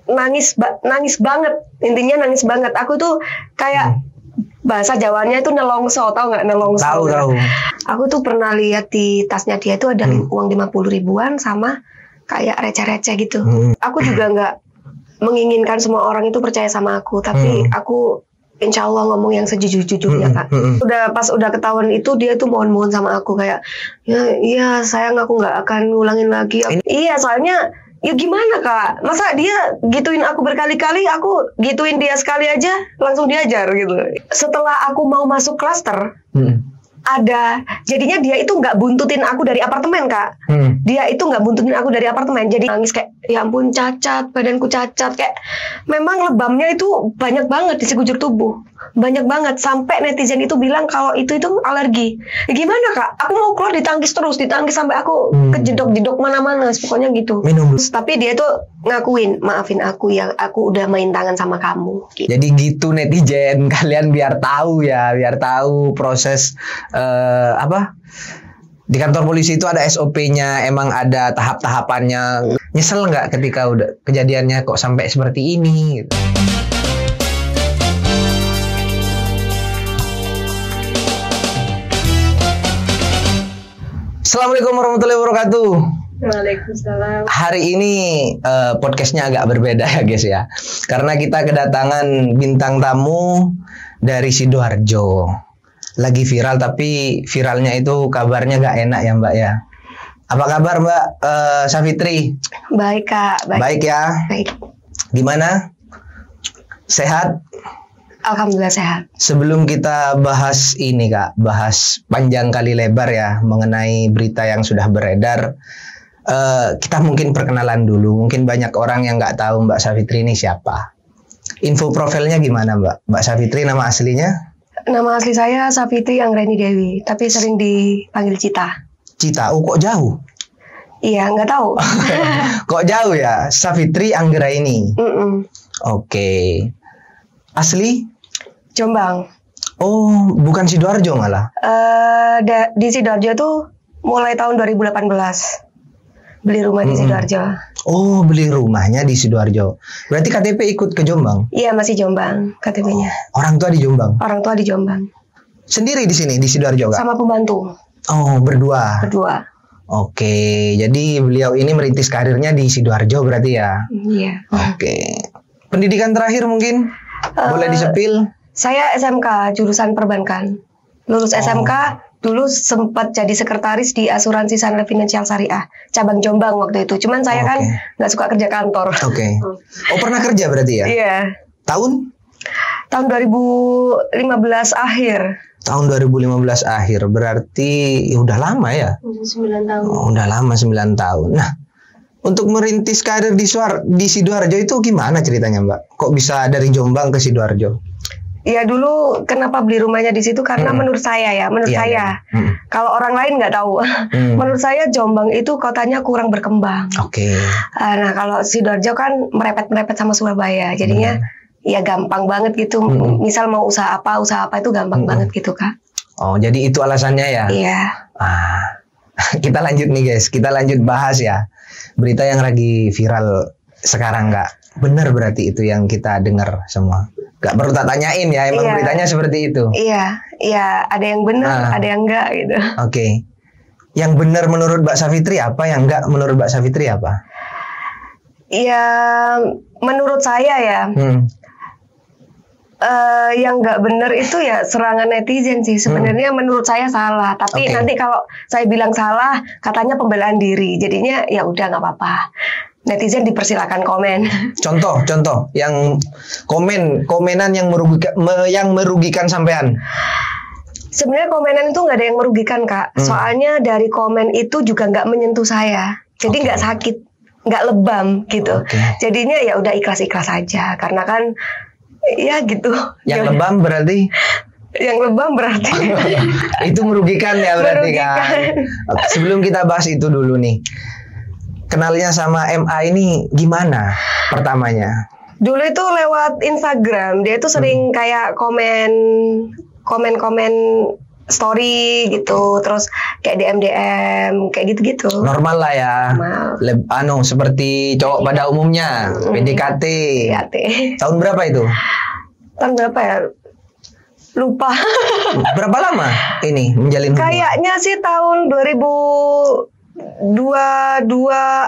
nangis banget, intinya nangis banget. Aku tuh kayak bahasa Jawanya itu nelongso, tahu nggak nelongso? Tahu. Aku tuh pernah lihat di tasnya dia itu ada uang 50 ribuan sama kayak receh-receh gitu. Aku juga nggak menginginkan semua orang itu percaya sama aku, tapi aku insya Allah ngomong yang sejujur-jujurnya Kak. Udah ketahuan itu dia tuh mohon-mohon sama aku kayak ya sayang aku nggak akan ngulangin lagi. Iya soalnya ya gimana Kak, masa dia gituin aku berkali-kali, aku gituin dia sekali aja langsung diajar gitu. Setelah aku mau masuk klaster jadinya dia itu nggak buntutin aku dari apartemen Kak. Dia itu nggak buntutin aku dari apartemen, jadi nangis kayak ya ampun cacat, badanku cacat, kayak memang lebamnya itu banyak banget di sekujur tubuh, banyak banget sampai netizen itu bilang kalau itu alergi. Ya gimana Kak, aku mau keluar ditangkis sampai aku kejedok-jedok mana-mana, pokoknya gitu. Tapi dia tuh ngakuin, maafin aku ya, aku udah main tangan sama kamu gitu. Jadi gitu netizen, kalian biar tahu proses di kantor polisi itu ada SOP-nya, emang ada tahap-tahapannya. Nyesel nggak ketika udah kejadiannya kok sampai seperti ini gitu? Assalamualaikum warahmatullahi wabarakatuh. Waalaikumsalam. Hari ini podcastnya agak berbeda ya guys ya, karena kita kedatangan bintang tamu dari Sidoarjo. Lagi viral, tapi viralnya itu kabarnya gak enak ya Mbak ya. Apa kabar Mbak Safitri? Baik Kak. Baik ya. Baik. Gimana? Sehat? Alhamdulillah sehat. Sebelum kita bahas ini Kak, bahas panjang kali lebar ya mengenai berita yang sudah beredar, kita mungkin perkenalan dulu. Mungkin banyak orang yang nggak tahu Mbak Safitri ini siapa. Info profilnya gimana Mbak? Mbak Safitri nama aslinya? Nama asli saya Safitri Anggreni Dewi, tapi sering dipanggil Cita. Cita? Oh kok jauh? Iya, nggak tahu. Kok jauh ya? Safitri Anggreni. Oke. Asli? Jombang. Oh, bukan Sidoarjo malah? Di Sidoarjo tuh mulai tahun 2018. Beli rumah di Sidoarjo. Oh, beli rumahnya di Sidoarjo. Berarti KTP ikut ke Jombang? Iya, masih Jombang KTP-nya. Orang tua di Jombang? Orang tua di Jombang. Sendiri di sini, di Sidoarjo Kak? Sama pembantu. Oh, berdua? Berdua. Oke, jadi beliau ini merintis karirnya di Sidoarjo berarti ya? Iya. Oke. Pendidikan terakhir mungkin? Boleh disepil? Saya SMK, jurusan perbankan. Lulus SMK, dulu sempat jadi sekretaris di Asuransi Sunlife Financial Syariah, cabang Jombang waktu itu. Cuman saya kan nggak suka kerja kantor. Oke. Oh, pernah kerja berarti ya? Iya. Tahun? Tahun 2015 akhir. Tahun 2015 akhir, berarti ya udah lama ya? 9 tahun. Oh, udah lama 9 tahun. Nah, untuk merintis karir di Sidoarjo itu gimana ceritanya Mbak? Kok bisa dari Jombang ke Sidoarjo? Ya dulu kenapa beli rumahnya di situ karena menurut saya kalau orang lain nggak tahu. Menurut saya Jombang itu kotanya kurang berkembang. Oke. Nah kalau Sidoarjo kan merepet-merepet sama Surabaya, jadinya ya gampang banget gitu. Misal mau usaha apa itu gampang banget gitu Kak. Oh jadi itu alasannya ya? Iya. Kita lanjut nih guys, kita lanjut bahas ya berita yang lagi viral sekarang Kak. Benar berarti itu yang kita dengar semua. Gak perlu tak tanyain ya, emang beritanya seperti itu. Iya, ada yang benar, ada yang enggak gitu. Oke. Yang benar menurut Mbak Safitri apa, yang enggak menurut Mbak Safitri apa? Ya, menurut saya ya, yang nggak benar itu ya serangan netizen sih. Sebenarnya menurut saya salah, tapi nanti kalau saya bilang salah, katanya pembelaan diri. Jadinya ya udah nggak apa-apa. Netizen dipersilakan komen. Contoh yang komenan yang merugikan sampean. Sebenarnya komenan itu nggak ada yang merugikan Kak. Soalnya dari komen itu juga nggak menyentuh saya. Jadi nggak sakit, nggak lebam gitu. Jadinya ya udah ikhlas-ikhlas aja. Karena kan ya gitu. Yang lebam berarti? Yang lebam berarti itu merugikan ya berarti kan. Sebelum kita bahas itu dulu nih. Kenalnya sama MA ini gimana pertamanya? Dulu itu lewat Instagram, dia tuh sering kayak komen story gitu, terus kayak DM kayak gitu-gitu. Normal lah ya. Normal. Seperti cowok pada umumnya, PDKT. PDKT. Tahun berapa itu? Tahun berapa ya? Lupa. Berapa lama ini menjalin hubungan? Kayaknya sih tahun 2022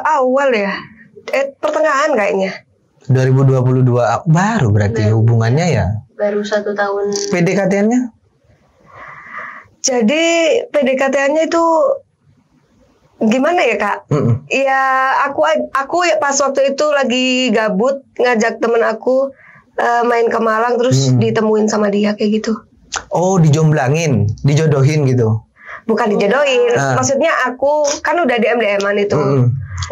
awal ya. Pertengahan kayaknya. 2022 baru berarti hubungannya ya? Baru 1 tahun. PDKT-nya? Jadi PDKT-nya itu gimana ya Kak? Ya aku ya pas waktu itu lagi gabut ngajak temen aku main ke Malang terus ditemuin sama dia kayak gitu. Oh, dijomblangin, dijodohin gitu? Bukan dijodohin, maksudnya aku kan udah DM-an itu.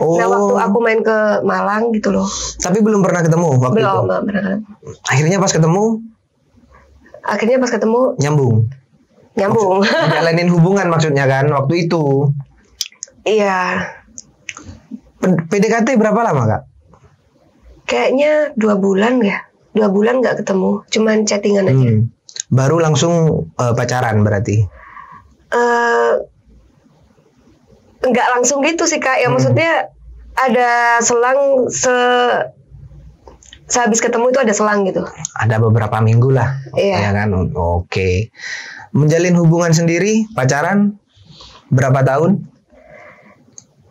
Oh. Nah waktu aku main ke Malang gitu loh. Tapi belum pernah ketemu waktu itu? Belum pernah ketemu. Akhirnya pas ketemu? Nyambung? Jalanin hubungan maksudnya kan waktu itu? Iya. PDKT berapa lama Kak? Kayaknya 2 bulan ya. 2 bulan nggak ketemu, cuman chattingan aja. Baru langsung pacaran berarti? Nggak langsung gitu sih Kak, ya maksudnya ada selang sehabis ketemu itu ada selang gitu. Ada beberapa minggu lah. Iya. Ya kan? Oke. Menjalin hubungan sendiri, pacaran berapa tahun?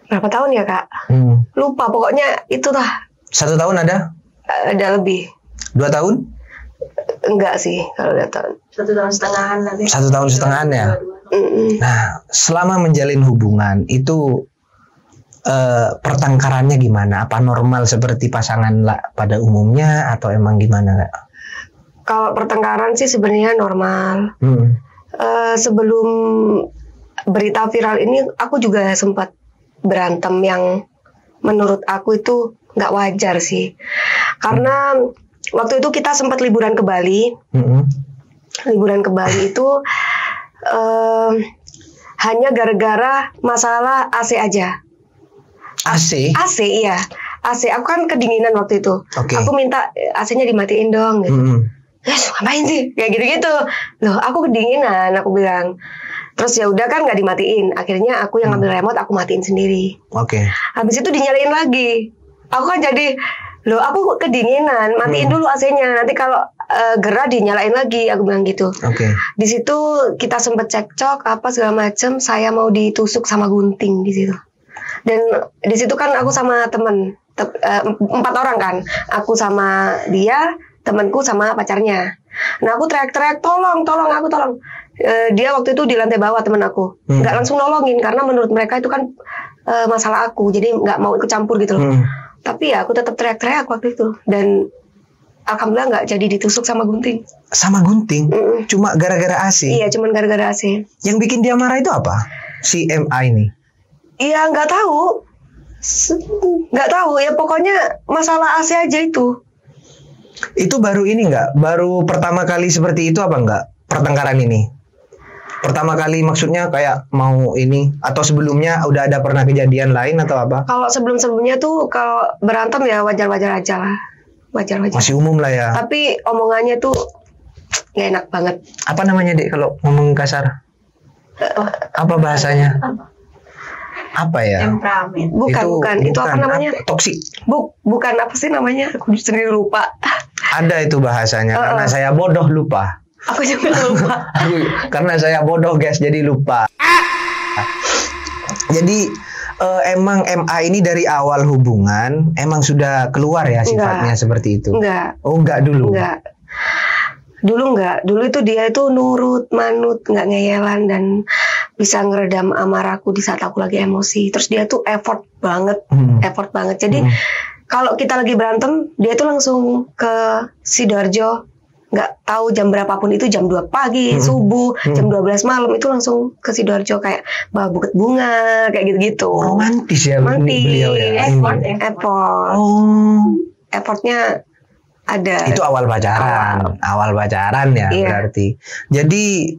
Berapa tahun ya Kak? Lupa, pokoknya itu lah. 1 tahun ada? Ada lebih. 2 tahun? Enggak sih kalau 2 tahun. 1 tahun setengahan lebih. 1 tahun setengahan ya? Nah, selama menjalin hubungan itu pertengkarannya gimana? Apa normal seperti pasangan pada umumnya atau emang gimana Kak? Kalau pertengkaran sih sebenarnya normal. Sebelum berita viral ini aku juga sempat berantem yang menurut aku itu nggak wajar sih. Karena waktu itu kita sempat liburan ke Bali. Liburan ke Bali itu hanya gara-gara masalah AC aja. AC? AC iya. AC, aku kan kedinginan waktu itu. Aku minta AC-nya dimatiin dong gitu. Ngapain sih? Kayak gitu-gitu. Loh, aku kedinginan, aku bilang. Terus ya udah kan nggak dimatiin. Akhirnya aku yang ngambil remote, aku matiin sendiri. Habis itu dinyalain lagi. Aku kan jadi, loh aku kedinginan, matiin dulu AC-nya. Nanti kalau gerah dinyalain lagi, aku bilang gitu. Di situ kita sempet cekcok apa segala macem. Saya mau ditusuk sama gunting di situ. Dan di situ kan aku sama temen 4 orang kan. Aku sama dia, temanku sama pacarnya. Nah aku teriak-teriak tolong aku tolong. Dia waktu itu di lantai bawah teman aku, nggak langsung nolongin karena menurut mereka itu kan masalah aku, jadi nggak mau ikut campur gitu loh. Tapi ya aku tetap teriak-teriak waktu itu dan alhamdulillah nggak jadi ditusuk sama gunting. Sama gunting? Cuma gara-gara AC? Iya, cuma gara-gara AC. Yang bikin dia marah itu apa? Si MA ini? Iya nggak tahu ya, pokoknya masalah AC aja itu. Itu baru ini nggak? Baru pertama kali seperti itu apa nggak? Pertengkaran ini? Pertama kali maksudnya kayak mau ini? Atau sebelumnya udah ada pernah kejadian lain atau apa? Kalau sebelum-sebelumnya tuh kalau berantem ya wajar-wajar aja lah. Wajar-wajar. Masih umum lah ya? Tapi omongannya tuh nggak enak banget. Apa namanya Dek kalau ngomong kasar? Apa bahasanya? Apa ya? Temperamen. Bukan. Itu apa namanya? Toksik. Bukan apa sih namanya? Aku sendiri lupa. Ada itu bahasanya. Karena saya bodoh lupa. Aku juga lupa. Karena saya bodoh guys, jadi lupa. Jadi emang MA ini dari awal hubungan emang sudah keluar ya sifatnya seperti itu? Enggak. Oh enggak dulu? Enggak. Dulu enggak. Dulu itu dia itu nurut, manut, enggak ngeyelan dan bisa ngeredam amarahku di saat aku lagi emosi. Terus dia tuh effort banget. Jadi kalau kita lagi berantem, dia tuh langsung ke Sidoarjo. Nggak tahu jam berapapun itu, jam 2 pagi, subuh, jam 12 malam itu langsung ke Sidoarjo kayak bawa buket bunga, kayak gitu-gitu. Romantis ya beliau ya. Effort. Effortnya ada. Itu awal pacaran ya berarti. Jadi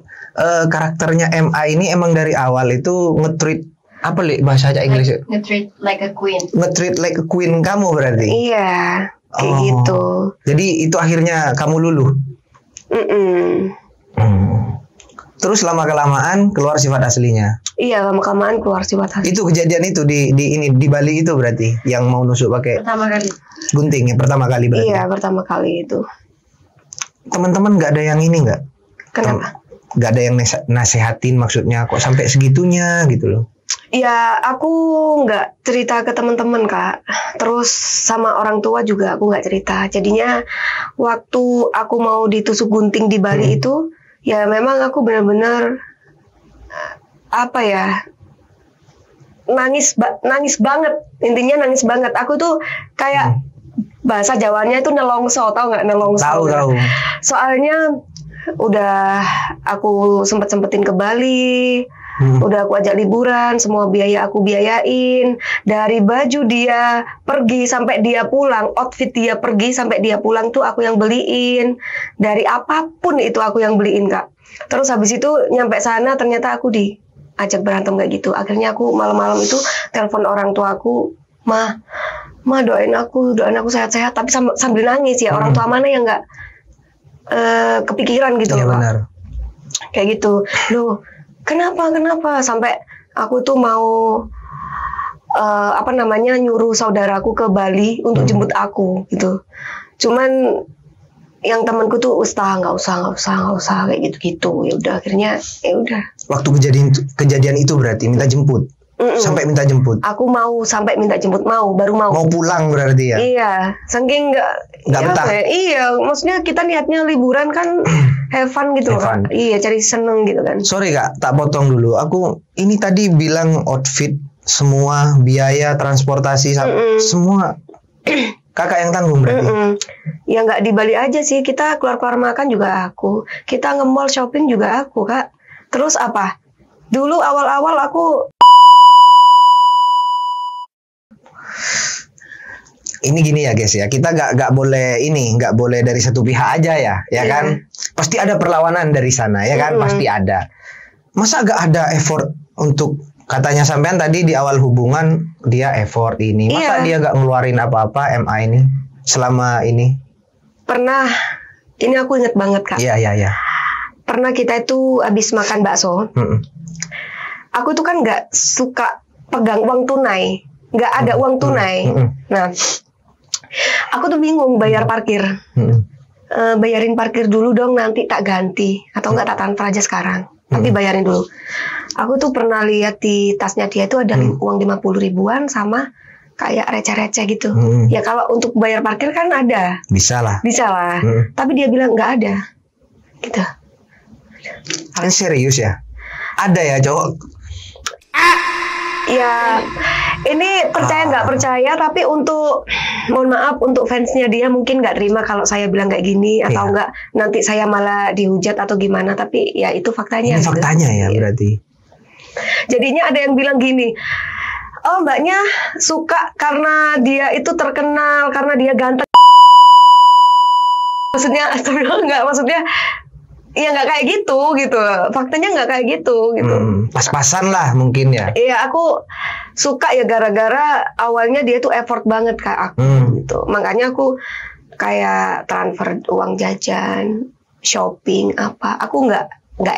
karakternya MA ini emang dari awal itu nge-treat apa bahasa Inggris? Nge-treat like a queen. Nge-treat like a queen kamu berarti? Iya. Kayak gitu. Jadi itu akhirnya kamu luluh? Terus lama-kelamaan keluar sifat aslinya. Iya, lama-kelamaan keluar sifat asli. Itu kejadian itu di Bali itu berarti yang mau nusuk pakai Pertama kali. gunting yang pertama kali berarti. Iya, pertama kali itu. Teman-teman nggak ada yang ini nggak? Kenapa? Nggak ada yang nasehatin maksudnya kok sampai segitunya gitu loh. Ya, aku nggak cerita ke teman-teman, Kak. Terus sama orang tua juga aku nggak cerita. Jadinya waktu aku mau ditusuk gunting di Bali itu, ya memang aku benar-benar apa ya, nangis banget. Intinya nangis banget. Aku tuh kayak bahasa Jawanya itu nelongso, tahu nggak nelongso? Tahu. Soalnya udah aku sempetin ke Bali. Udah aku ajak liburan, semua biaya aku biayain. Dari baju dia pergi sampai dia pulang, outfit dia pergi sampai dia pulang tuh aku yang beliin. Dari apapun itu aku yang beliin, Kak. Terus habis itu nyampe sana ternyata aku diajak berantem kayak gitu. Akhirnya aku malam-malam itu telepon orang tua aku, Ma doain aku sehat-sehat. Tapi sambil nangis ya. Orang tua mana yang nggak kepikiran gitu Iya loh, Kak. benar. Kayak gitu. Loh, Kenapa sampai aku tuh mau nyuruh saudaraku ke Bali untuk jemput aku gitu. Cuman yang temanku tuh nggak usah kayak gitu. Ya udah akhirnya ya udah. Waktu kejadian itu berarti minta jemput. Sampai minta jemput. Aku mau sampai minta jemput, baru mau. Mau pulang berarti ya? Iya, saking nggak betah. Iya, maksudnya kita niatnya liburan kan, have fun gitu kan. Iya, cari seneng gitu kan. Sorry Kak, tak potong dulu. Aku ini tadi bilang outfit, semua biaya transportasi, semua Kakak yang tanggung berarti? Ya nggak di Bali aja sih, kita keluar makan juga aku, kita nge-mall shopping juga aku, Kak. Terus apa? Dulu awal-awal aku ini gini ya guys ya, kita nggak boleh dari satu pihak aja ya kan? Pasti ada perlawanan dari sana ya kan? Pasti ada. Masa nggak ada effort untuk, katanya sampean tadi di awal hubungan dia effort ini, masa dia nggak ngeluarin apa-apa MA ini selama ini? Pernah, ini aku inget banget Kak. Iya. Pernah kita itu habis makan bakso. Aku tuh kan nggak suka pegang uang tunai, nggak ada uang tunai. Nah, aku tuh bingung bayar parkir. Bayarin parkir dulu dong, nanti tak ganti atau nggak tak transfer aja sekarang. Tapi bayarin dulu. Aku tuh pernah lihat di tasnya dia itu ada uang 50 ribuan sama kayak receh-receh gitu. Ya kalau untuk bayar parkir kan ada. Bisa lah. Tapi dia bilang nggak ada. Gitu. Kalian serius ya? Ada ya cowok? Ya, ini percaya nggak percaya, tapi mohon maaf untuk fansnya dia mungkin nggak terima kalau saya bilang kayak gini atau nggak nanti saya malah dihujat atau gimana. Tapi ya itu faktanya. Ini faktanya ya berarti. Jadinya ada yang bilang gini, oh mbaknya suka karena dia itu terkenal, karena dia ganteng. Maksudnya ya nggak kayak gitu. Faktanya nggak kayak gitu. Pas-pasan lah mungkin ya. Iya, aku suka ya gara-gara awalnya dia tuh effort banget kayak aku gitu. Makanya aku kayak transfer uang jajan, shopping apa. Aku nggak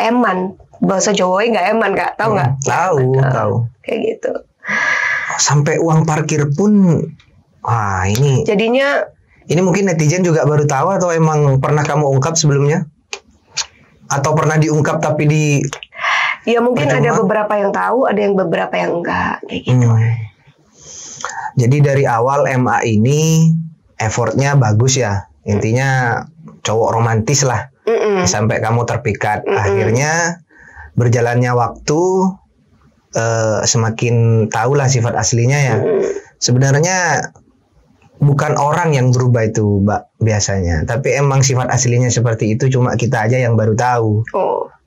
eman. Bahasa Jawanya nggak eman, Kak. Tahu nggak? Tahu. Kayak gitu. Sampai uang parkir pun, ini. Jadinya. Ini mungkin netizen juga baru tahu atau emang pernah kamu ungkap sebelumnya? Atau pernah diungkap tapi ya mungkin ada beberapa yang tahu, ada yang beberapa yang enggak kayak gitu. Jadi dari awal MA ini effortnya bagus ya, intinya cowok romantis lah. Sampai kamu terpikat. Akhirnya berjalannya waktu semakin tahulah sifat aslinya ya. Sebenarnya bukan orang yang berubah itu, Mbak, biasanya. Tapi emang sifat aslinya seperti itu, cuma kita aja yang baru tahu.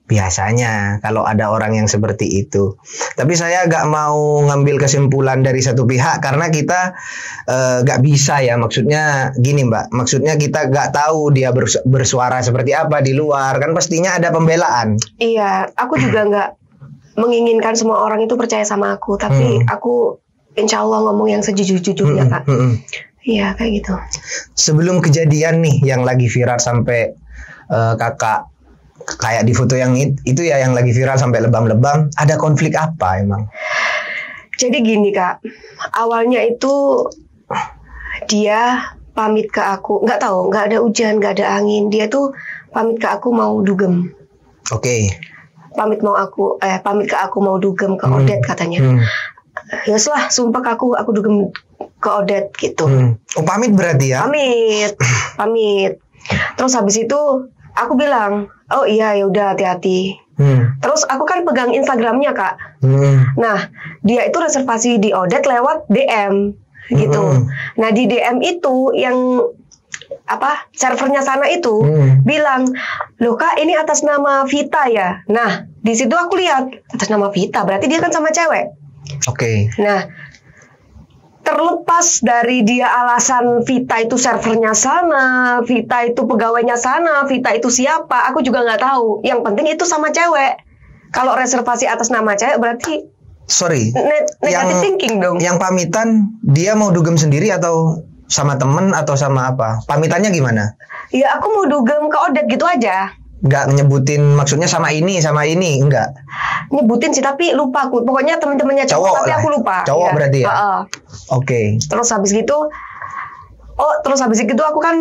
Biasanya kalau ada orang yang seperti itu. Tapi saya gak mau ngambil kesimpulan dari satu pihak karena kita gak bisa ya. Maksudnya gini, Mbak. Maksudnya kita gak tahu dia bersuara seperti apa di luar. Kan pastinya ada pembelaan. Iya, aku juga gak menginginkan semua orang itu percaya sama aku. Tapi aku insya Allah ngomong yang sejujur-jujurnya, Kak. Iya, kayak gitu. Sebelum kejadian nih yang lagi viral sampai kakak kayak di foto yang itu ya yang lagi viral sampai lebam-lebam, ada konflik apa emang? Jadi gini Kak, awalnya itu dia pamit ke aku, nggak tahu, nggak ada hujan, nggak ada angin, dia tuh pamit ke aku mau dugem. Oke. Pamit ke aku mau dugem ke Odet katanya. Ya lah, sumpah ke aku dugem ke Odet gitu. Oh pamit berarti ya? Pamit. Terus habis itu aku bilang, oh iya ya udah hati-hati. Terus aku kan pegang Instagramnya Kak. Nah dia itu reservasi di Odet lewat DM gitu. Nah di DM itu yang servernya sana itu bilang, loh Kak ini atas nama Vita ya. Nah di situ aku lihat atas nama Vita, berarti dia kan sama cewek. Oke. Nah terlepas dari dia alasan Vita itu servernya sana, Vita itu pegawainya sana, Vita itu siapa, aku juga nggak tahu. Yang penting itu sama cewek. Kalau reservasi atas nama cewek berarti negative thinking dong. Yang pamitan dia mau dugem sendiri atau sama temen atau sama apa? Pamitannya gimana? Ya aku mau dugem ke Odet gitu aja. Nggak nyebutin maksudnya sama ini enggak? Nyebutin sih tapi lupa aku. Pokoknya temen-temennya cowok tapi aku lupa. Cowok ya. Berarti ya? Oke. Terus habis gitu aku kan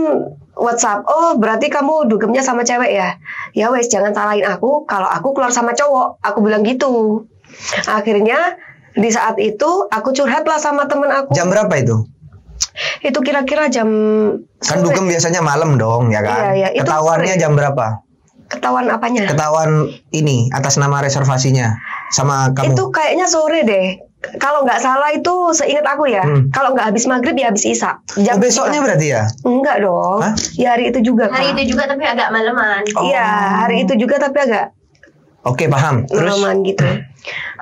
WhatsApp. Oh berarti kamu dugemnya sama cewek ya? Ya wes jangan salahin aku kalau aku keluar sama cowok. Aku bilang gitu. Akhirnya di saat itu aku curhat lah sama temen aku. Jam berapa itu? Itu kira-kira jam. Kan dugem biasanya malam dong ya kan? Iya. Ketahuannya jam berapa? Ketahuan apanya? Ketahuan ini atas nama reservasinya sama kamu. Itu kayaknya sore deh. Kalau nggak salah itu seingat aku ya. Kalau nggak habis maghrib ya habis isya. Besoknya berarti ya? Enggak dong. Hah? Ya hari itu juga. Hari itu juga tapi agak malaman. Iya hari itu juga tapi agak. Oke paham. Terus? Malaman gitu.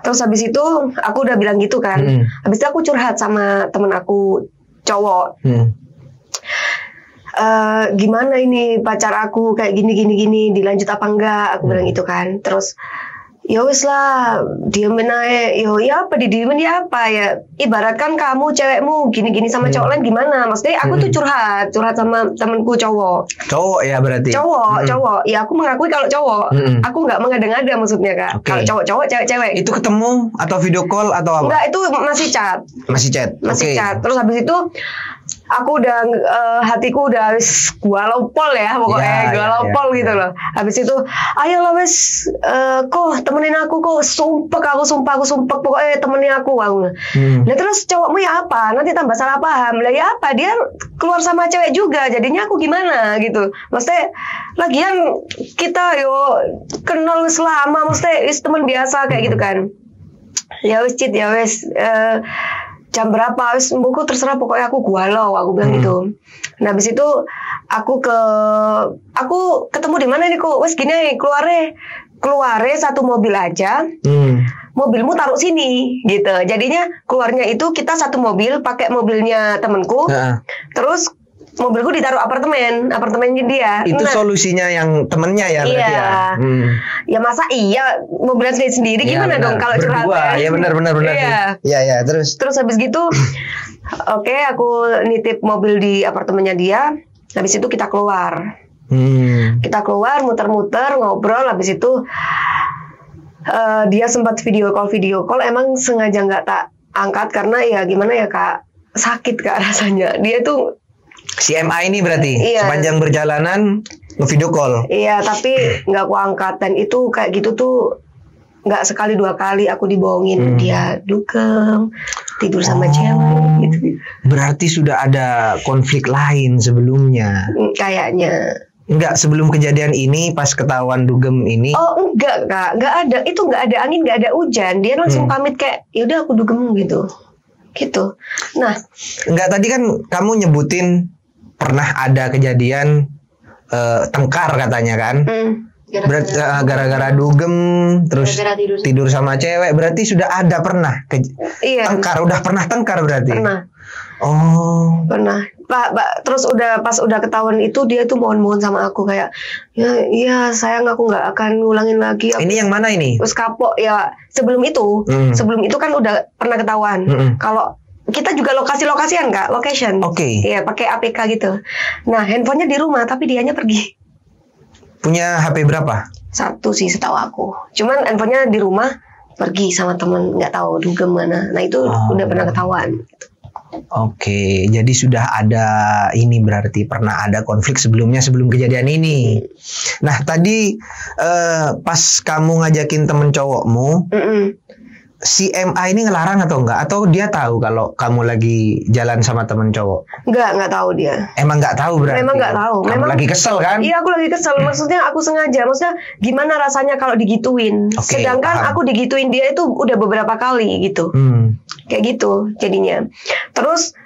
Terus habis itu aku udah bilang gitu kan. Habis itu aku curhat sama temen aku cowok. Gimana ini pacar aku kayak gini dilanjut apa enggak, aku bilang gitu kan. Terus ya wis lah diemin aja. Ya apa didiemin ya apa ya, ibaratkan kamu cewekmu gini sama cowok lain gimana, maksudnya aku tuh curhat sama temenku cowok ya berarti cowok ya aku mengakui kalau cowok. Aku nggak mengada-ngada maksudnya Kak. Kalau cowok cewek itu ketemu atau video call atau apa? Enggak, itu masih chat. Terus habis itu aku udah hatiku udah galau pol ya pokoknya, galau pol gitu loh. Habis itu ayolah wes kok temenin aku kok, sumpah pokoknya temenin aku. Nah terus cowokmu ya apa, nanti tambah salah paham lah ya apa, dia keluar sama cewek juga jadinya aku gimana gitu. Maksudnya lagian kita kenal selama, maksudnya teman biasa kayak gitu kan. Ya wes Cid, ya wes jam berapa wis buku terserah pokoknya aku galau, aku bilang gitu. Nah habis itu aku ketemu di mana nih kok, wes gini keluare satu mobil aja. Mobilmu taruh sini gitu. Jadinya keluarnya itu kita satu mobil pakai mobilnya temenku. Terus mobilku ditaruh apartemennya dia. Itu solusinya yang temennya ya berarti ya. Ya masa mobilan sendiri gimana dong kalau curhat? Iya benar. Iya terus habis gitu oke, aku nitip mobil di apartemennya dia. Habis itu kita keluar. Kita keluar muter-muter ngobrol. Habis itu dia sempat video call. Emang sengaja nggak tak angkat karena ya gimana ya Kak, sakit Kak rasanya. Dia tuh si MA ini berarti sepanjang perjalanan nge-video call. Iya, tapi nggak aku angkat. Dan itu kayak gitu tuh nggak sekali dua kali aku dibohongin. Dia dugem, tidur sama cewek gitu. Berarti sudah ada konflik lain sebelumnya. Kayaknya. Enggak, sebelum kejadian ini pas ketahuan dugem ini. Oh enggak Kak, nggak ada. Itu nggak ada angin, nggak ada hujan. Dia langsung pamit kayak yaudah aku dugem gitu. Nah, enggak, tadi kan kamu nyebutin pernah ada kejadian tengkar katanya kan? Gara-gara dugem terus tidur sama cewek, berarti sudah ada pernah tengkar, udah pernah tengkar berarti? Pernah. Oh. Pernah. Pak, terus pas udah ketahuan itu dia tuh mohon-mohon sama aku kayak ya sayang aku nggak akan ngulangin lagi. Ini yang mana ini? Terus kapok ya sebelum itu kan udah pernah ketahuan. Kalau kita juga lokasi-lokasian Kak, location. Oke. Iya, pakai APK gitu. Nah, handphonenya di rumah tapi dianya pergi. Punya HP berapa? Satu sih setahu aku. Cuman handphonenya di rumah, pergi sama temen, nggak tahu dugem mana. Nah itu udah pernah ketahuan. Oke, jadi sudah ada ini berarti pernah ada konflik sebelumnya sebelum kejadian ini. Nah tadi pas kamu ngajakin temen cowokmu, si MA ini ngelarang atau enggak? Atau dia tahu kalau kamu lagi jalan sama temen cowok? Nggak tahu dia. Emang nggak tahu berarti? Memang nggak tahu. Kamu Memang lagi kesel kan? Iya aku lagi kesel. Maksudnya aku sengaja. Maksudnya gimana rasanya kalau digituin? Oke, Sedangkan paham. aku digituin dia itu udah beberapa kali gitu. Kayak gitu jadinya. Terus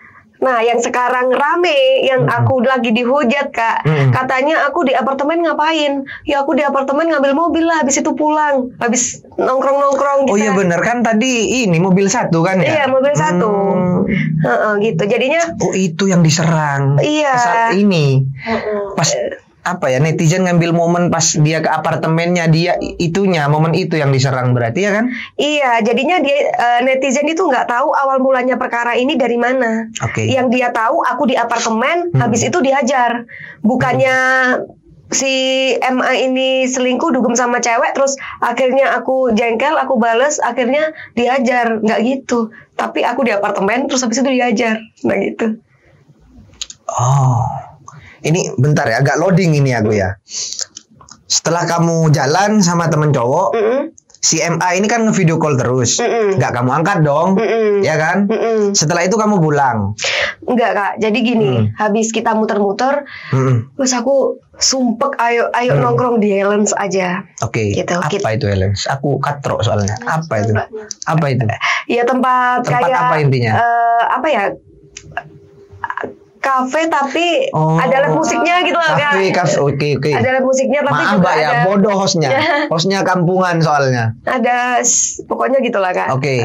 nah yang sekarang rame yang aku lagi dihujat Kak. Katanya aku di apartemen ngapain? Ya aku di apartemen ngambil mobil lah, habis itu pulang, habis nongkrong-nongkrong gitu. Oh iya bener kan tadi ini mobil satu kan ya? Iya mobil satu. Gitu jadinya. Oh itu yang diserang. Iya. Pasal ini pas apa ya, netizen ngambil momen pas dia ke apartemennya dia, itunya momen itu yang diserang berarti ya kan? Iya, jadinya dia netizen itu nggak tahu awal mulanya perkara ini dari mana. Oke. Yang dia tahu aku di apartemen, habis itu dihajar. Bukannya si MA ini selingkuh dugem sama cewek, terus akhirnya aku jengkel, aku bales, akhirnya dihajar. Nggak gitu. Tapi aku di apartemen, terus habis itu dihajar. Nah gitu. Oh. Ini bentar ya, agak loading ini aku ya. Setelah kamu jalan sama temen cowok, si MA ini kan nge-video call terus. Nggak kamu angkat dong, ya kan? Setelah itu kamu pulang. Enggak Kak, jadi gini, habis kita muter-muter, terus aku sumpek, ayo nongkrong di Helens aja. Oke, Gitu. apa itu Helens? Aku katrok soalnya. Apa itu? Apa itu? Ya tempat kayak apa intinya? Apa ya? Kafe tapi ada alat musiknya gitu loh Kak. Kafe, oke. Ada alat musiknya tapi Maaf juga Mbak ya, ada bodoh hostnya kampungan soalnya. ada pokoknya gitulah Kak. Oke.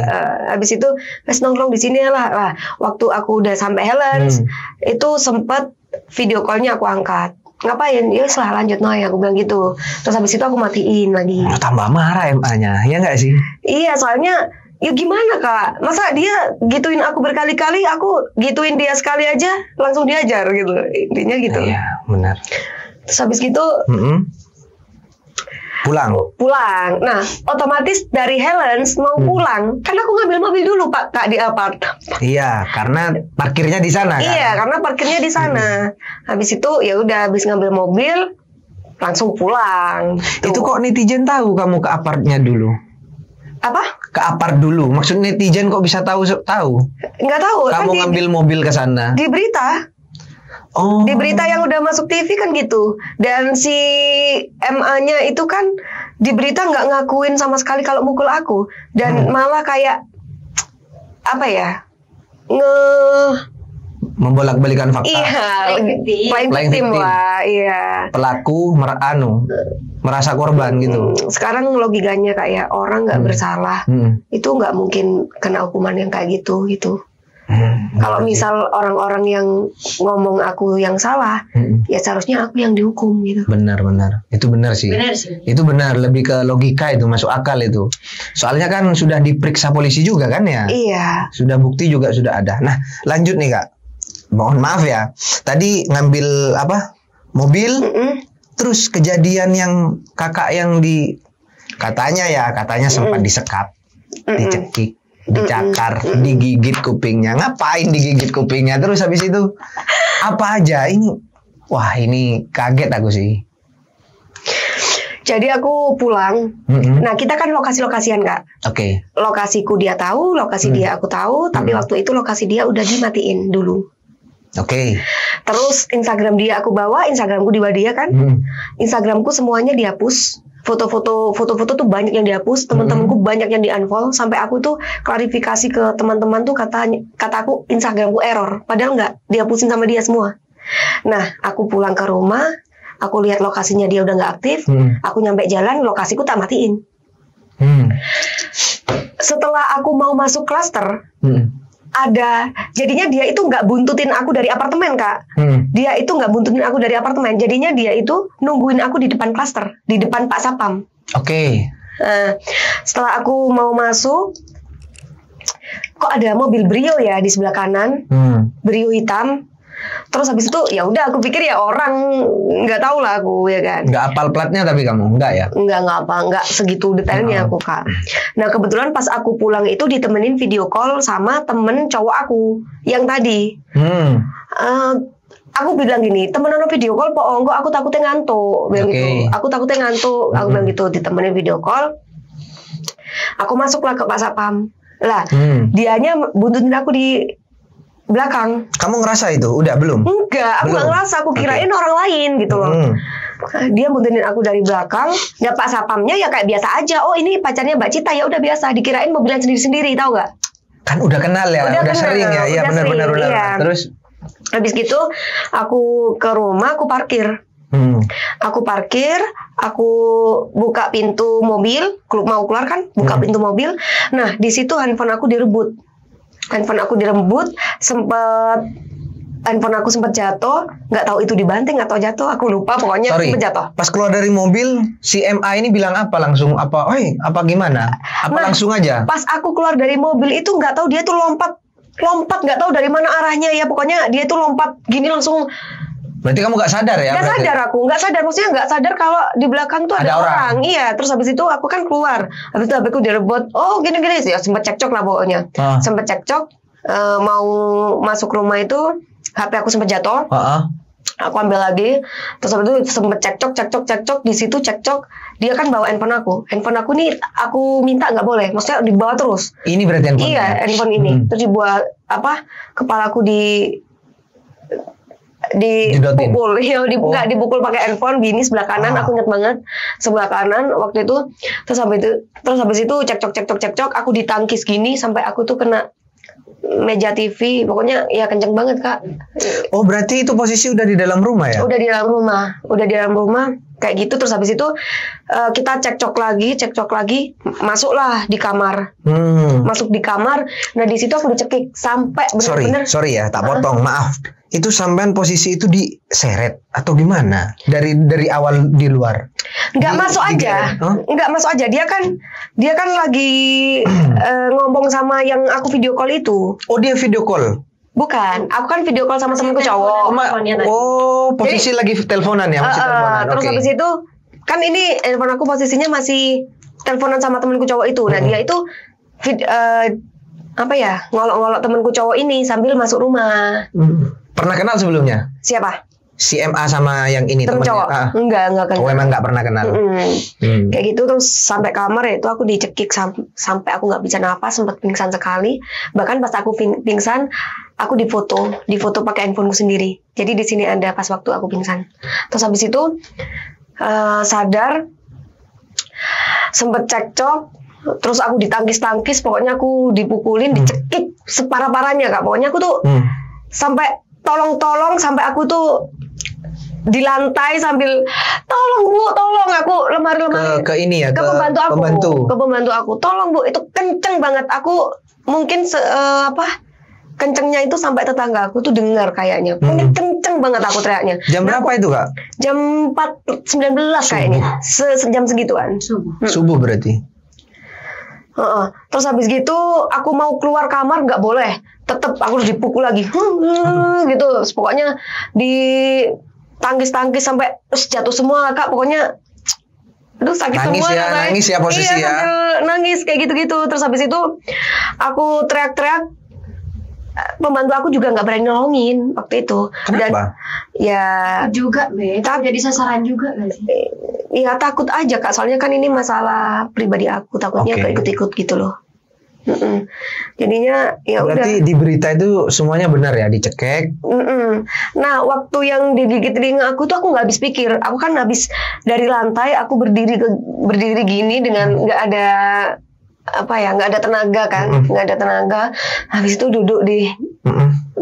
Habis itu pas nongkrong di sini lah. Lah, waktu aku udah sampai Helens itu sempat video call-nya aku angkat. Ngapain? Ya lah lanjut Noy, aku bilang gitu. Terus habis itu aku matiin lagi. Tambah marah MA-nya, ya nggak sih? Iya, soalnya ya gimana Kak? Masa dia gituin aku berkali-kali, aku gituin dia sekali aja langsung diajar gitu. Intinya gitu. Iya, benar. Terus habis gitu pulang. Nah, otomatis dari Helens mau pulang, kan aku ngambil mobil dulu Kak di apart. Iya, karena parkirnya di sana kan. Iya, karena parkirnya di sana. Habis itu ya udah habis ngambil mobil langsung pulang. Itu kok netizen tahu kamu ke apartnya dulu? Apa? Ke apart dulu. Maksud netizen kok bisa tahu? Nggak tahu. Kamu kan ngambil mobil ke sana. di berita. Oh. Di berita yang udah masuk TV kan gitu. Dan si MA-nya itu kan di berita nggak ngakuin sama sekali kalau mukul aku. Dan malah kayak apa ya? Membolak-balikan fakta. Iya, playing victim lah. Iya. Pelaku merasa korban gitu. Sekarang logikanya kayak orang nggak bersalah. Itu nggak mungkin kena hukuman yang kayak gitu. Kalau misal orang-orang yang ngomong aku yang salah, ya seharusnya aku yang dihukum gitu. Benar. Itu benar sih. Itu benar, lebih ke logika itu, masuk akal itu. Soalnya kan sudah diperiksa polisi juga kan ya? Iya. Sudah bukti juga sudah ada. Nah, lanjut nih Kak. Mohon maaf ya. Tadi ngambil apa? Mobil. Terus kejadian yang kakak yang katanya sempat disekap, dicekik, dicakar, digigit kupingnya. Ngapain digigit kupingnya? Terus habis itu apa aja? Ini kaget aku sih. Jadi aku pulang. Nah kita kan lokasi-lokasian Kak. Oke. Lokasiku dia tahu, lokasi dia aku tahu. Tapi waktu itu lokasi dia udah dimatiin dulu. Oke. Terus Instagram dia aku bawa, Instagramku dibawa dia kan. Instagramku semuanya dihapus. Foto-foto tuh banyak yang dihapus. Teman-temanku banyak yang di-unfollow. Sampai aku tuh klarifikasi ke teman-teman tuh kata aku Instagramku error. Padahal nggak, dihapusin sama dia semua. Nah, aku pulang ke rumah, aku lihat lokasinya dia udah nggak aktif. Aku nyampe jalan, lokasiku tak matiin. Setelah aku mau masuk klaster, jadinya dia itu nggak buntutin aku dari apartemen Kak. Dia itu nggak buntutin aku dari apartemen. Jadinya dia itu nungguin aku di depan klaster, di depan Pak Sapam. Oke. Setelah aku mau masuk, kok ada mobil Brio ya di sebelah kanan, Brio hitam. Terus habis itu ya udah aku pikir ya orang nggak tahu lah aku ya kan. Nggak hafal platnya tapi kamu nggak ya? Nggak segitu detailnya aku Kak. Nah kebetulan pas aku pulang itu ditemenin video call sama temen cowok aku yang tadi. Aku bilang gini, temenan video call po enggak, aku takutnya ngantuk bilang gitu. Aku takutnya ngantuk, aku bilang gitu, ditemenin video call. Aku masuklah ke Pak Sapam. Lah, dianya buntutin aku di belakang. Kamu ngerasa itu? Udah belum? Enggak, aku nggak ngerasa. Aku kirain orang lain gitu loh. Dia buntutin aku dari belakang. Ya Pak Sapamnya ya kayak biasa aja. Oh ini pacarnya Mbak Cita, ya udah biasa. Dikirain mobilan sendiri-sendiri, tahu nggak? Kan udah kenal ya, udah sering ya. Iya benar-benar. Iya. Terus habis gitu aku ke rumah, aku parkir. Aku parkir, aku buka pintu mobil, mau keluar kan, buka pintu mobil. Nah di situ handphone aku direbut. Handphone aku aku sempat jatuh, nggak tahu itu dibanting atau jatuh, aku lupa pokoknya sempat jatuh. Pas keluar dari mobil, si MA ini bilang apa langsung? Apa gimana? Langsung aja? Pas aku keluar dari mobil itu nggak tahu dia tuh lompat nggak tahu dari mana arahnya ya, pokoknya dia tuh lompat gini langsung. Berarti kamu nggak sadar ya? Nggak sadar, maksudnya nggak sadar kalau di belakang tuh ada orang. Iya, terus habis itu aku kan keluar, habis itu aku direbut. Oh gini-gini sih, ya, sempat cekcok lah pokoknya. Sempat cekcok, mau masuk rumah itu HP aku sempat jatuh. Aku ambil lagi, terus habis itu sempat cekcok di situ cekcok. Dia kan bawa handphone aku nih aku minta nggak boleh, maksudnya dibawa terus. Ini berarti handphone? Iya, handphone ini. Terus dibawa kepalaku dipukul, dipukul pakai handphone gini sebelah kanan. Aku ingat banget sebelah kanan waktu itu. Terus habis itu cekcok aku ditangkis gini sampai aku tuh kena meja TV, pokoknya ya kenceng banget Kak. Oh berarti itu posisi udah di dalam rumah ya? Udah di dalam rumah kayak gitu. Terus habis itu kita cekcok lagi, masuklah di kamar. Masuk di kamar. Nah di situ aku dicekik sampai benar-benar. Sorry ya, tak potong, maaf. Itu sampean posisi itu diseret atau gimana? Dari awal di luar? Nggak masuk aja. Dia kan lagi ngomong sama yang aku video call itu. Oh dia video call? Bukan, aku kan video call sama temanku cowok. Posisi lagi teleponan ya, masih teleponan. Terus habis itu kan ini handphone aku posisinya masih teleponan sama temanku cowok itu. Nah dia itu ngolok-ngolok temanku cowok ini sambil masuk rumah. Pernah kenal sebelumnya? Siapa? Si MA sama yang ini temen cowok? Enggak kenal. Oh emang nggak pernah kenal? Kayak gitu. Terus sampai kamar ya itu aku dicekik sampai aku nggak bisa napas, sempat pingsan sekali. Bahkan pas aku pingsan, aku difoto pakai handphoneku sendiri. Jadi di sini ada pas waktu aku pingsan. Terus habis itu sadar, sempet cekcok. Terus aku ditangkis, pokoknya aku dipukulin, dicekik separah-parahnya Kak. Pokoknya aku tuh sampai tolong sampai aku tuh di lantai sambil tolong aku lemari ke ini ya, ke pembantu aku tolong Bu, itu kenceng banget. Aku mungkin kencengnya itu sampai tetangga aku tuh dengar kayaknya. Kenceng banget aku teriaknya. Jam berapa itu Kak? Jam 4.19 kayaknya. Jam segituan. Subuh berarti. Terus habis gitu aku mau keluar kamar nggak boleh, tetap aku harus dipukul lagi gitu. Pokoknya ditangkis sampai jatuh semua Kak. Pokoknya aduh sakit nangis semua. Nangis ya posisi ya. Nangis kayak gitu. Terus habis itu aku teriak-teriak. Pembantu aku juga nggak berani nolongin waktu itu. Kenapa? Juga jadi sasaran juga nggak sih? Iya takut aja Kak, soalnya kan ini masalah pribadi aku, takutnya keikut-ikut gitu loh. Jadinya ya udah. Berarti di berita itu semuanya benar ya, dicekek. Nah waktu yang digigit telinga aku tuh aku nggak habis pikir. Aku kan habis dari lantai, aku berdiri gini dengan nggak ada nggak ada tenaga kan, nggak ada tenaga. Habis itu duduk di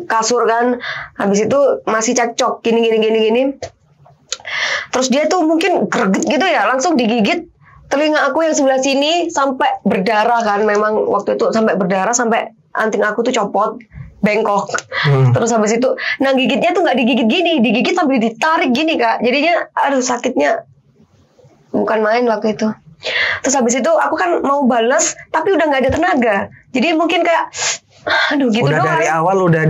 kasur kan, habis itu masih cekcok gini. Terus dia tuh mungkin greget gitu ya, langsung digigit telinga aku yang sebelah sini sampai berdarah kan. Memang waktu itu sampai berdarah, sampai anting aku tuh copot, bengkok. Terus habis itu, nah gigitnya tuh nggak digigit gini, digigit sambil ditarik gini Kak. Jadinya aduh sakitnya bukan main waktu itu. Terus habis itu aku kan mau balas tapi udah nggak ada tenaga. Jadi mungkin kayak Aduh gitu udah doang. dari awal udah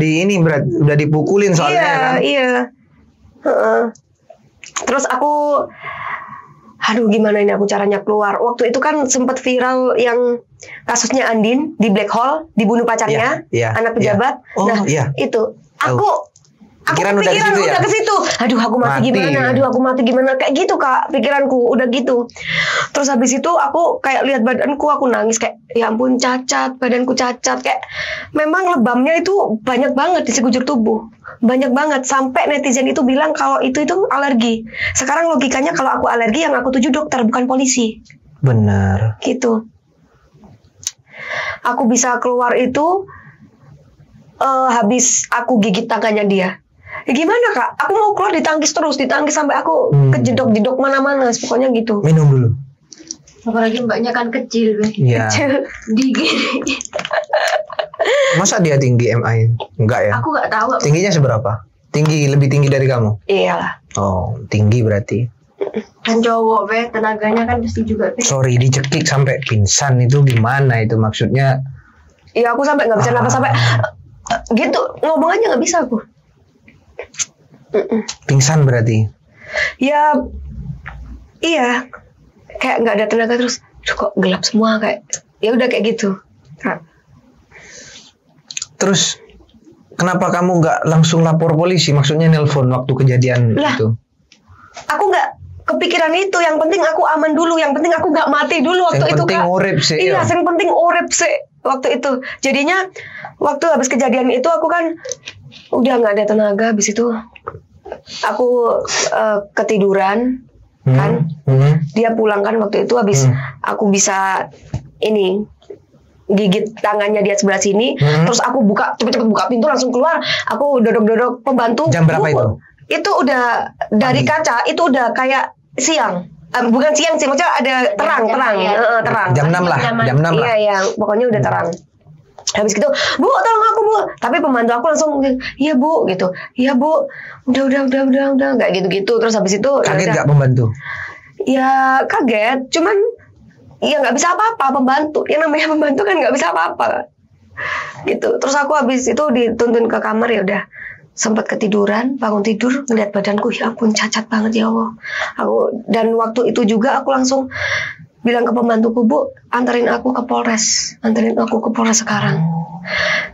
udah dipukulin soalnya Iya, kan. iya. Terus aku, aduh gimana ini aku caranya keluar. Waktu itu kan sempat viral yang kasusnya Andin di Black Hole, dibunuh pacarnya, anak pejabat. Itu aku pikiran udah ke situ. Aduh aku mati gimana? Aduh aku mati gimana? Kayak gitu Kak, pikiranku udah gitu. Terus habis itu aku kayak lihat badanku, aku nangis kayak ya ampun cacat, badanku cacat, kayak memang lebamnya itu banyak banget di sekujur tubuh. Banyak banget sampai netizen itu bilang kalau itu alergi. Sekarang logikanya kalau aku alergi yang aku tuju dokter bukan polisi. Benar. Gitu. Aku bisa keluar itu habis aku gigit tangannya dia. Ya gimana Kak? Aku mau keluar ditangkis sampai aku kejedok-jedok mana-mana, pokoknya gitu. Minum dulu. Apalagi mbaknya kan kecil, Iya. Digini. Masa dia tinggi MI? Enggak ya? Aku nggak tahu. Tingginya seberapa? Lebih tinggi dari kamu? Iyalah. Oh, tinggi berarti. Kan cowok, tenaganya kan pasti juga. Sorry, dicekik sampai pingsan itu gimana itu maksudnya? Iya, aku sampai nggak bisa napas sampai gitu, ngomong aja nggak bisa aku. Pingsan berarti? Ya, iya. Kayak nggak ada tenaga terus. Kok gelap semua kayak. Ya udah kayak gitu. Terus kenapa kamu nggak langsung lapor polisi? Maksudnya nelpon waktu kejadian itu? Aku nggak kepikiran itu. Yang penting aku aman dulu. Yang penting aku nggak mati dulu waktu itu. Yang penting urip sih. Iya, yang penting urip sih waktu itu. Jadinya waktu habis kejadian itu aku kan udah nggak ada tenaga. Habis itu aku ketiduran kan. Dia pulang kan waktu itu habis aku bisa gigit tangannya dia sebelah sini. Terus aku cepet-cepet buka pintu langsung keluar. Aku dodok-dodok pembantu. Jam berapa itu? Itu udah dari kaca, itu udah kayak siang. Bukan siang sih, maksudnya ada terang. Jam 6 lah. Iya, pokoknya udah terang. Habis gitu, Bu, tolong aku, Bu. Tapi pembantu aku langsung, iya Bu, gitu. Iya Bu, udah, nggak gitu-gitu. Terus habis itu kaget nggak pembantu? Ya kaget, cuman ya nggak bisa apa-apa pembantu. Yang namanya pembantu kan nggak bisa apa-apa. Gitu. Terus aku habis itu dituntun ke kamar, ya udah. Sempat ketiduran, bangun tidur, ngeliat badanku, ya ampun cacat banget ya Allah. Dan waktu itu juga aku langsung bilang ke pembantuku, Bu, anterin aku ke Polres sekarang.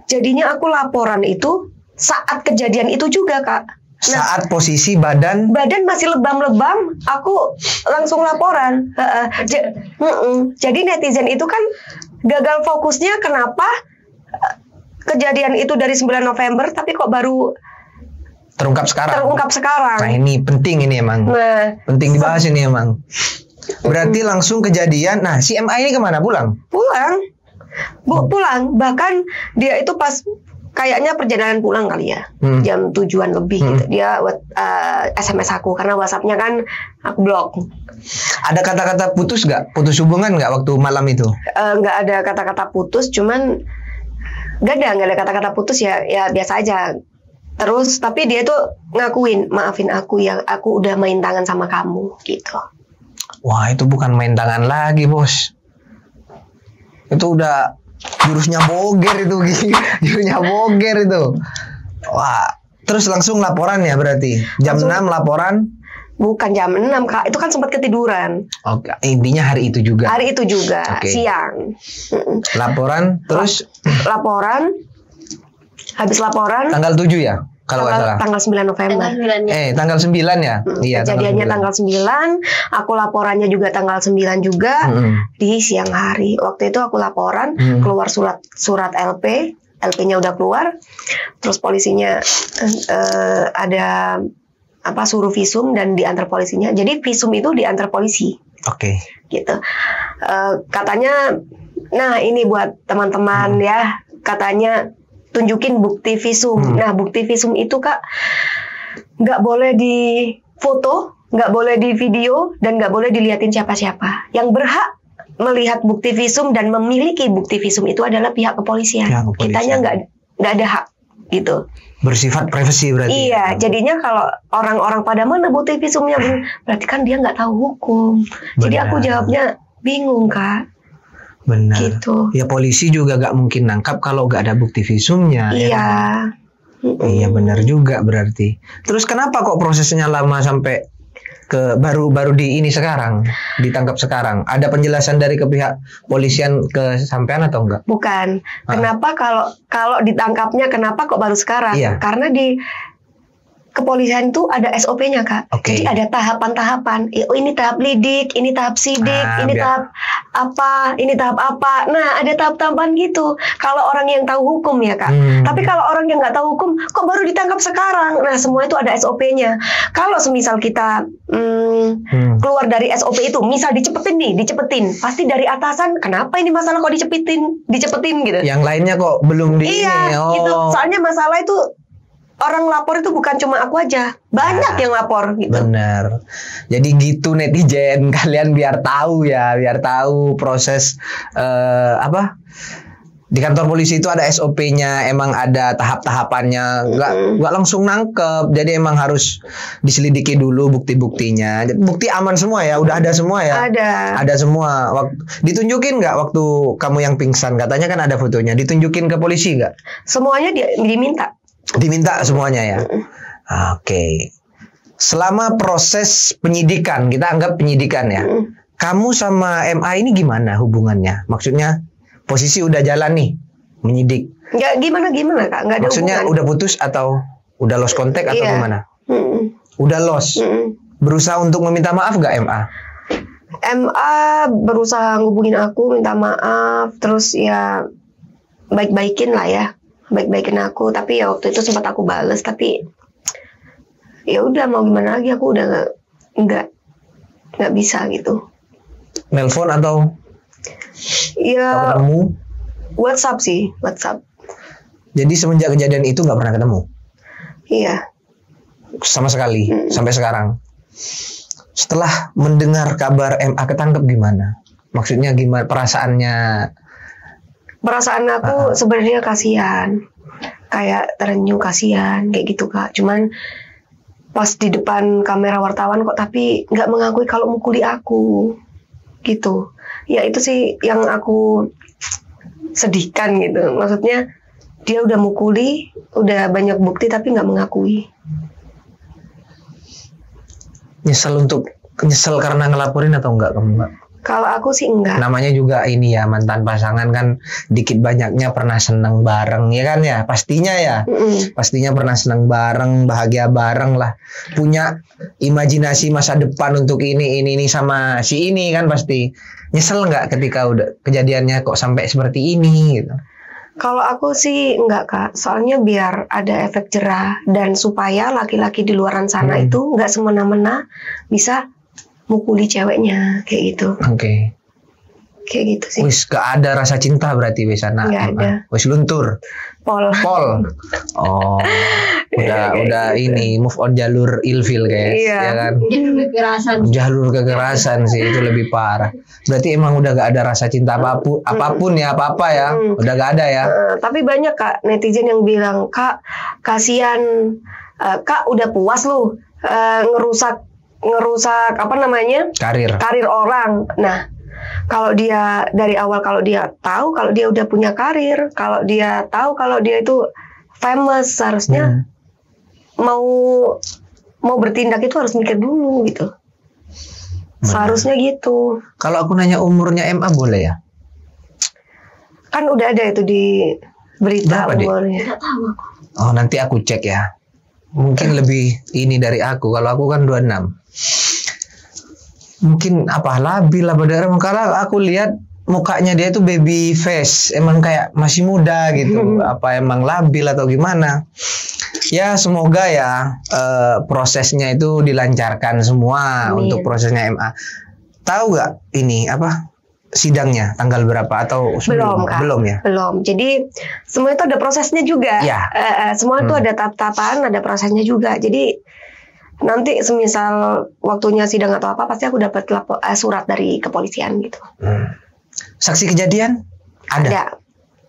Jadinya aku laporan itu saat kejadian itu juga Kak. Saat posisi badan masih lebam-lebam, aku langsung laporan. Jadi netizen itu kan gagal fokusnya kenapa kejadian itu dari 9 November tapi kok baru terungkap sekarang. Nah ini penting ini emang. Penting dibahas ini emang. Berarti langsung kejadian. Nah si MA ini kemana? Pulang. Bahkan dia itu pas kayaknya perjalanan pulang kali ya. Jam 7-an lebih gitu. Dia SMS aku karena WhatsApp-nya kan aku blok. Ada kata-kata putus nggak? Putus hubungan nggak waktu malam itu? Nggak ada kata-kata putus, cuman nggak ada kata-kata putus ya biasa aja. Terus tapi dia tuh ngakuin, maafin aku ya, aku udah main tangan sama kamu gitu. Wah itu bukan main tangan lagi Bos. Itu udah jurusnya boger itu. Wah terus langsung laporan ya berarti? Jam 6 laporan? Bukan jam 6 Kak, itu kan sempat ketiduran. Oke, intinya hari itu juga. Siang. Laporan, terus? Habis laporan. Tanggal 7 ya? Kalau nggak salah. Tanggal 9 November. Tanggal 9 ya? Iya. Kejadiannya tanggal 9. Aku laporannya juga tanggal 9 juga. Di siang hari. Waktu itu aku laporan, keluar surat LP. LP-nya udah keluar. Terus polisinya ada suruh visum dan diantar polisinya. Jadi visum itu diantar polisi. Oke. Gitu. Katanya, nah ini buat teman-teman ya. Katanya tunjukin bukti visum. Nah bukti visum itu Kak nggak boleh di foto, nggak boleh di video, dan nggak boleh diliatin siapa-siapa. Yang berhak melihat bukti visum dan memiliki bukti visum itu adalah pihak kepolisian. Kitanya nggak ada hak gitu. Bersifat privasi berarti. Iya, jadinya kalau orang-orang pada mana bukti visumnya, berarti kan dia nggak tahu hukum. Jadi aku jawabnya bingung Kak. Benar. Gitu. Ya polisi juga gak mungkin nangkap kalau gak ada bukti visumnya. Iya. Ya kan? Iya benar juga berarti. Terus kenapa kok prosesnya lama sampai ke baru di ini sekarang ditangkap sekarang? Ada penjelasan dari ke pihak polisian ke sampean atau enggak? Bukan. Kenapa kalau ditangkapnya kenapa kok baru sekarang? Iya. Karena di kepolisian itu ada SOP-nya, Kak. Oke. Jadi ada tahapan-tahapan. Oh, ini tahap lidik, ini tahap sidik, ini tahap apa, ini tahap apa. Nah, ada tahap-tahapan gitu. Kalau orang yang tahu hukum ya, Kak. Tapi kalau orang yang nggak tahu hukum, kok baru ditangkap sekarang? Nah, semua itu ada SOP-nya. Kalau semisal kita keluar dari SOP itu, misal dicepetin. Pasti dari atasan, kenapa ini masalah kok dicepetin gitu. Yang lainnya kok belum di Iya, ini. Oh. gitu. Soalnya masalah itu orang lapor itu bukan cuma aku aja, banyak yang lapor gitu. Bener. Jadi gitu netizen, kalian biar tahu proses di kantor polisi itu ada SOP-nya, emang ada tahap-tahapannya, nggak langsung nangkep. Jadi emang harus diselidiki dulu bukti-buktinya. Bukti aman semua ya, udah ada semua ya. Ada semua. Ditunjukin nggak waktu kamu yang pingsan? Katanya kan ada fotonya. Ditunjukin ke polisi nggak? Semuanya diminta. Diminta semuanya ya. Oke. Selama proses penyidikan, kita anggap penyidikan ya. Kamu sama MA ini gimana hubungannya? Maksudnya posisi udah jalan nih menyidik. Nggak gimana Kak, nggak ada Maksudnya hubungan. udah putus atau udah lost contact atau gimana? Udah lost. Berusaha untuk meminta maaf nggak MA? MA berusaha ngubungin aku, minta maaf, terus ya baik-baikin aku, tapi ya waktu itu sempat aku bales, tapi ya udah mau gimana lagi, aku udah nggak bisa gitu. Nelpon atau Ya ketemu? WhatsApp. Jadi semenjak kejadian itu nggak pernah ketemu? Iya. Sama sekali sampai sekarang. Setelah mendengar kabar MA ketangkep gimana? Maksudnya gimana perasaannya? Perasaan aku sebenarnya kasihan, kayak terenyuh kasihan kayak gitu Kak. Cuman pas di depan kamera wartawan kok tapi nggak mengakui kalau mukuli aku gitu. Ya itu sih yang aku sedihkan gitu. Maksudnya dia udah mukuli, udah banyak bukti tapi nggak mengakui. Nyesel karena ngelaporin atau enggak kamu Mbak? Kalau aku sih enggak. Namanya juga ini ya, mantan pasangan kan dikit banyaknya pernah seneng bareng ya kan ya, pastinya ya. Pastinya pernah seneng bareng, bahagia bareng lah. Punya imajinasi masa depan untuk ini sama si ini kan pasti. Nyesel nggak ketika udah kejadiannya kok sampai seperti ini gitu? Kalau aku sih enggak Kak, soalnya biar ada efek jerah dan supaya laki-laki di luaran sana itu enggak semena-mena bisa mukuli ceweknya kayak gitu. Oke. Kayak gitu sih. Wis gak ada rasa cinta berarti wis anak. Nggak ada. Wis luntur. Pol. Oh. Udah ini move on jalur ilfil guys, ya kan? Jalur kekerasan sih itu lebih parah. Berarti emang udah gak ada rasa cinta apapun ya, apa-apa ya. Udah gak ada ya. Tapi banyak Kak netizen yang bilang, "Kak, kasihan Kak udah puas lu ngerusak apa namanya? Karir orang." Nah, kalau dia dari awal kalau dia tahu kalau dia udah punya karir, kalau dia tahu kalau dia itu famous, seharusnya mau bertindak itu harus mikir dulu gitu. Seharusnya gitu. Kalau aku nanya umurnya MA boleh ya? Kan udah ada itu di berita berapa, umurnya. Nggak tahu aku. Oh, nanti aku cek ya. Mungkin lebih ini dari aku. Kalau aku kan 26. Mungkin labil karena aku lihat mukanya dia itu baby face, emang kayak masih muda gitu. Apa emang labil atau gimana? Ya semoga ya prosesnya itu dilancarkan semua. Amin. Untuk prosesnya MA. Tahu nggak ini sidangnya tanggal berapa atau belum Kak? Belum ya? Belum. Jadi semua itu ada prosesnya juga. Ya. Semua itu ada tahap-tahapan, ada prosesnya juga. Jadi nanti semisal waktunya sidang atau apa pasti aku dapat surat dari kepolisian gitu. Saksi kejadian ada.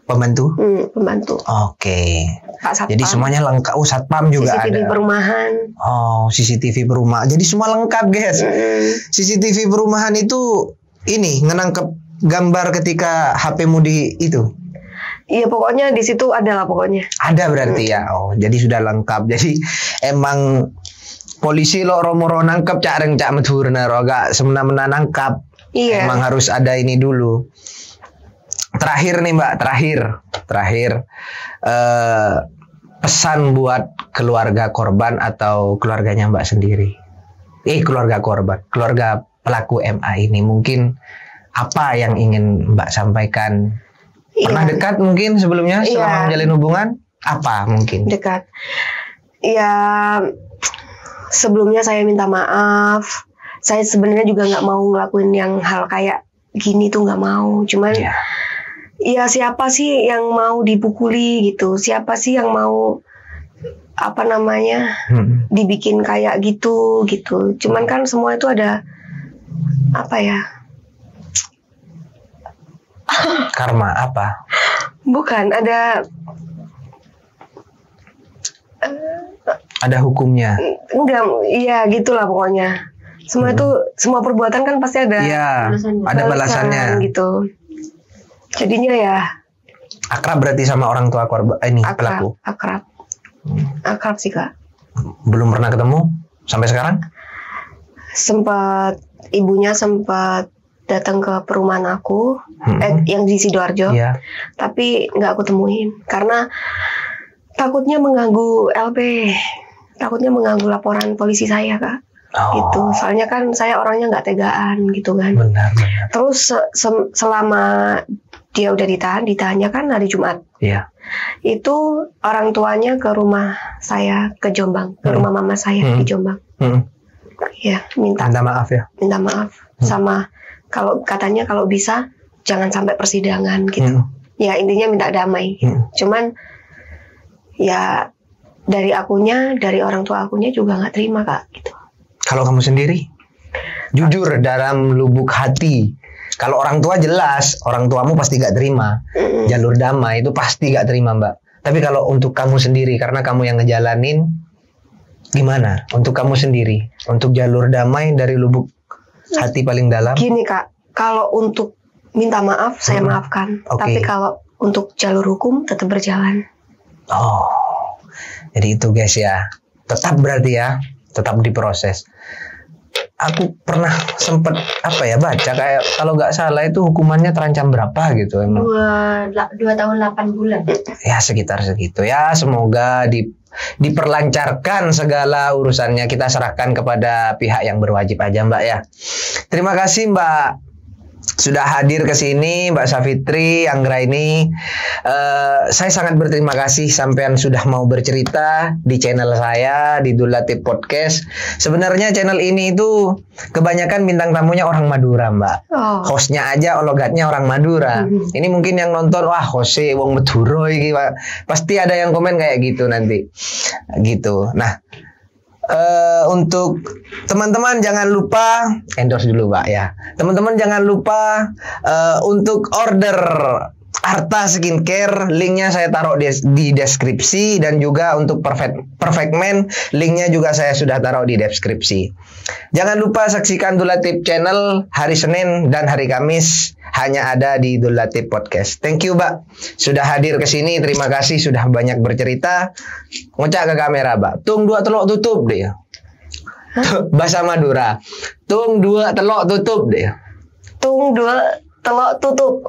Pembantu? Pembantu. Oke. Pak Satpam. Jadi semuanya lengkap. Satpam juga CCTV ada. perumahan. Oh, CCTV perumahan. Jadi semua lengkap, guys. CCTV perumahan itu ini ngenangkep gambar ketika HP-mu di itu? Iya pokoknya di situ ada lah pokoknya. Ada berarti ya. Oh, jadi sudah lengkap. Jadi emang polisi lo romoro nangkap cak reng cak medhurna roga semena-mena nangkap. Iya. Emang harus ada ini dulu. Terakhir nih Mbak, terakhir pesan buat keluarga korban atau keluarganya Mbak sendiri. Keluarga korban, keluarga pelaku MA ini mungkin apa yang ingin Mbak sampaikan? Pernah dekat mungkin sebelumnya selama menjalin hubungan? Apa mungkin? Dekat. Ya sebelumnya saya minta maaf. Saya sebenarnya juga nggak mau ngelakuin yang hal kayak gini tuh nggak mau. Cuman ya siapa sih yang mau dipukuli gitu? Siapa sih yang mau dibikin kayak gitu? Cuman kan semua itu ada apa ya? Karma apa? Bukan, ada hukumnya. Enggak, iya gitulah pokoknya. Semua itu, semua perbuatan kan pasti ada ada balasannya gitu. Jadinya ya akrab berarti sama orang tua korban pelaku. Akrab sih Kak. Belum pernah ketemu sampai sekarang? Ibunya sempat datang ke perumahan aku, yang di Sidoarjo, tapi nggak aku temuin karena takutnya mengganggu LP, takutnya mengganggu laporan polisi saya Kak. Gitu, soalnya kan saya orangnya nggak tegaan gitu kan. Benar. Terus selama dia udah ditahannya kan hari Jumat. Itu orang tuanya ke rumah saya ke Jombang, ke rumah mama saya di Jombang. Ya, minta maaf ya. Minta maaf sama katanya kalau bisa jangan sampai persidangan gitu. Ya intinya minta damai. Cuman ya dari orang tua akunya juga nggak terima Kak gitu. Kalau kamu sendiri, jujur dalam lubuk hati, kalau orang tua jelas, orang tuamu pasti gak terima. Jalur damai itu pasti gak terima Mbak. Tapi kalau untuk kamu sendiri, karena kamu yang ngejalanin, gimana? Untuk kamu sendiri, untuk jalur damai dari lubuk hati paling dalam? Gini Kak, kalau untuk minta maaf, saya maafkan. Tapi kalau untuk jalur hukum, tetap berjalan. Jadi itu guys ya, tetap berarti ya, tetap diproses. Aku pernah sempet baca kayak kalau nggak salah itu hukumannya terancam berapa gitu emang. 2 tahun 8 bulan. Ya sekitar segitu ya. Semoga diperlancarkan segala urusannya. Kita serahkan kepada pihak yang berwajib aja Mbak ya. Terima kasih Mbak sudah hadir ke sini, Mbak Safitri Anggraini. Saya sangat berterima kasih sampean sudah mau bercerita di channel saya di Dul Latif Podcast. Sebenarnya channel ini itu kebanyakan bintang tamunya orang Madura, Mbak. Hostnya aja logatnya orang Madura. Ini mungkin yang nonton, wah Jose wong Madura iki, pasti ada yang komen kayak gitu nanti. Gitu. Nah, untuk teman-teman jangan lupa endorse dulu Pak ya. Teman-teman jangan lupa untuk order Arta Skincare, linknya saya taruh di deskripsi, dan juga untuk Perfect Man, linknya juga saya sudah taruh di deskripsi. Jangan lupa saksikan Dul Latif Channel hari Senin dan hari Kamis, hanya ada di Dul Latif Podcast. Thank you Mbak sudah hadir ke sini, terima kasih sudah banyak bercerita. Ngocak ke kamera Mbak, tung 2 telok tutup deh. Bahasa Madura, tung 2 telok tutup deh. Tung 2 telok tutup.